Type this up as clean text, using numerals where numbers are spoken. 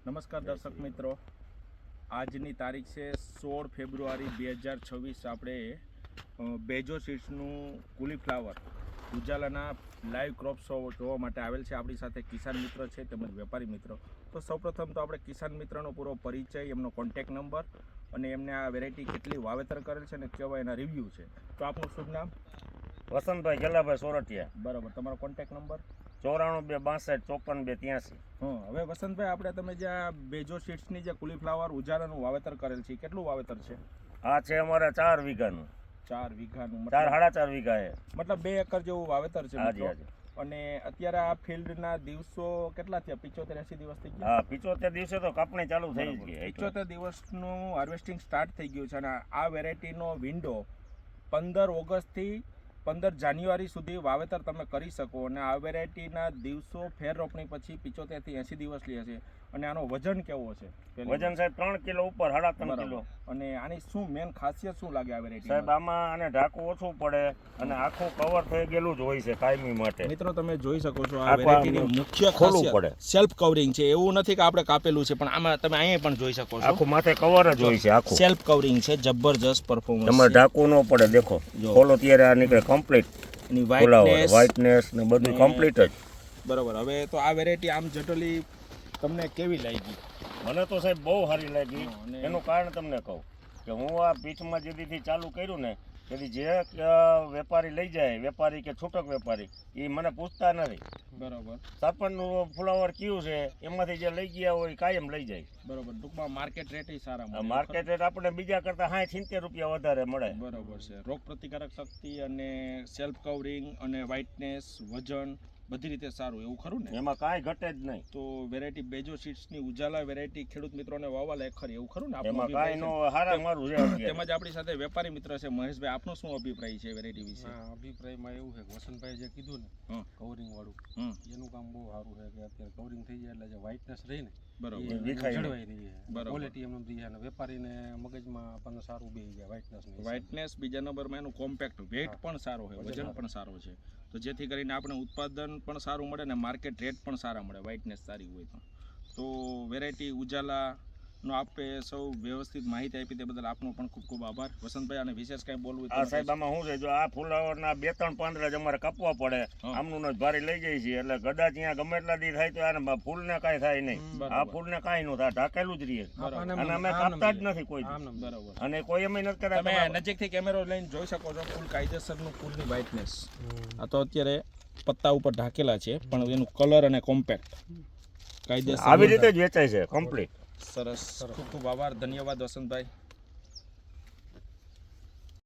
નમસ્કાર દર્શક મિત્રો, આજની તારીખ છે 16 ફેબ્રુઆરી 2026। આપણે બેજો સીડ્સનું કુલીફ્લાવર ઉજાલાના લાઈવ ક્રોપ શો જોવા માટે આવેલ છે। આપણી સાથે કિસાન મિત્ર છે તેમજ વેપારી મિત્રો। તો સૌપ્રથમ તો આપણે કિસાન મિત્રનો પૂરો પરિચય, એમનો કોન્ટેક્ટ નંબર અને એમને આ વેરાયટી કેટલી વાવેતર કરેલ છે અને કેવા એના રિવ્યૂ છે। તો આપનું શુભ નામ? વસંતભાઈ ગેલાભાઈ સોરઠિયા। બરાબર, તમારો કોન્ટેક્ટ નંબર? 94 62 54 82। હવે વસંતભાઈ, આપણે તમે જે આ બેજો સીડ્સની જે કુલીફ્લાવર ઉજાલાનું વાવેતર કરેલ છે, કેટલું વાવેતર છે? આ છે અમારા 4 વીઘાનું। 4 વીઘાનું, 4.5 વીઘા છે, મતલબ 2 એકર જેવું વાવેતર છે। હાજી હાજી। અને અત્યારે આ ફિલ્ડના દિવસો કેટલા થયા? 75-80 દિવસ થઈ ગયા? હા, 75 દિવસે તો કાપણી ચાલુ થઈ જ ગઈ। 75 દિવસનું હાર્વેસ્ટિંગ સ્ટાર્ટ થઈ ગયું છે અને આ વેરાયટીનો વિન્ડો 15 ઓગસ્ટથી 15 જાન્યુઆરી સુધી વાવેતર તમે કરી શકો। અને આ વેરાયટીના દિવસો ફેર રોપણી પછી 75 થી 80 દિવસ લે છે। અને આનો વજન કેવો છે? વજન સાહેબ 3 કિલો ઉપર, 3.5 કિલો। અને આની શું મેન ખાસિયત શું લાગે આ વેરાયટી? સાહેબ આમાં આને ઢાંકવું ઓછું પડે અને આખું કવર થઈ ગયેલું જ હોય છે કાયમી માટે। મિત્રો તમે જોઈ શકો છો આ વેરાયટીની મુખ્ય ખાસિયત સેલ્ફ કવરિંગ છે। એવું નથી કે આપણે કાપેલું છે, પણ આમાં તમે અહીંયા પણ જોઈ શકો છો આખું માથે કવર જ હોય છે, આખું સેલ્ફ કવરિંગ છે। જબરજસ્ત પરફોર્મન્સ, તમારે ઢાંકવું ન પડે। દેખો ખોલો ત્યારે આ નીકળે કમ્પ્લીટ, ની વ્હાઇટનેસ ને બધું કમ્પ્લીટ જ। બરાબર, હવે તો આ વેરાયટી આમ જનરલી તમને કેવી લાગી? મને તો સાહેબ બહુ સારી લાગી। એનું કારણ તમને કહું કે હું આ પીચમાં જેથી ચાલુ કર્યું ને, તેથી જે વેપારી લઈ જાય, વેપારી કે છૂટક વેપારી, એ મને પૂછતા નથી। બરાબર, સરપંચનું ફ્લાવર કયું છે એમાંથી જે લઈ ગયા હોય કાયમ લઈ જાય। બરાબર, ટૂંકમાં માર્કેટ રેટ સારા મળે। માર્કેટ રેટ આપણે બીજા કરતા 60-70 રૂપિયા વધારે મળે। બરાબર છે, રોગ પ્રતિકારક શક્તિ અને સેલ્ફ કવરિંગ અને વ્હાઇટનેસ, વજન બધી રીતે સારું, એવું ખરું ને? એમાં કાંઈ ઘટે જ નહીં। તો વેરાયટી બેજો સીડ્સની ઉજાલા વેરાયટી ખેડૂત મિત્રોને વાવવા લાયક ખરી, એવું ખરું ને? એમાં કાંઈ નો હારા મારું છે। તેમજ આપણી સાથે વેપારી મિત્ર છે મહેશભાઈ, આપનો શું અભિપ્રાય છે વેરાયટી વિશે? અભિપ્રાયમાં એવું છે કે વસંતભાઈ જે કીધું ને કવરિંગ વાળું, એનું કામ બહુ સારું છે કે અત્યારે કવરિંગ થઈ જાય એટલે જે વ્હાઇટનેસ રહી ને જળવાઈ રહી છે, ક્વોલિટી એમનું રહી છે અને વેપારીને મગજમાં આપણને સારું બેસી જાય વ્હાઇટનેસ। બીજા નંબરમાં એનું કોમ્પેક્ટ વેઇટ પણ સારો છે, વજન પણ સારો છે, તો જેથી કરીને આપણે ઉત્પાદન પણ સારું મળે ને માર્કેટ રેટ પણ સારા મળે વ્હાઇટનેસ સારી હોય તો વેરાયટી ઉજાલાનો આપે સૌ વ્યવસ્થિત માહિતી આપી તે બદલ આપનો પણ ખૂબ ખૂબ આભાર વસંતભાઈ। અને વિશેષ કંઈ બોલવું? હા સાહેબ, આમાં શું છે, જો આ ફુલાવરના 2-3 પાંદડા જ અમારે કાપવા પડે, આમનું જ ભારી લઈ જાય છે, એટલે કદાચ અહીંયા ગમે એટલા દી થાય તો આને ફૂલને કાંઈ થાય નહીં, આ ફૂલને કાંઈ ન થાય, ઢાંકેલું જ રહીએ અને અમે કાપતા જ નથી કોઈ। બરાબર, અને કોઈ અમે નથી કરતા। તમે નજીકથી કેમેરો લઈને જોઈ શકો છો ફૂલ કાયદેસરનું ફૂલની વ્હાઇટનેસ। આ તો અત્યારે પત્તા ઉપર ઢાંકેલા છે, પણ એનું કલર અને કોમ્પેક્ટ કાયદેસર આવી રીતે જ વેચાય છે કમ્પ્લીટ। સરસ, ખૂબ ખૂબ આભાર, ધન્યવાદ વસંતભાઈ।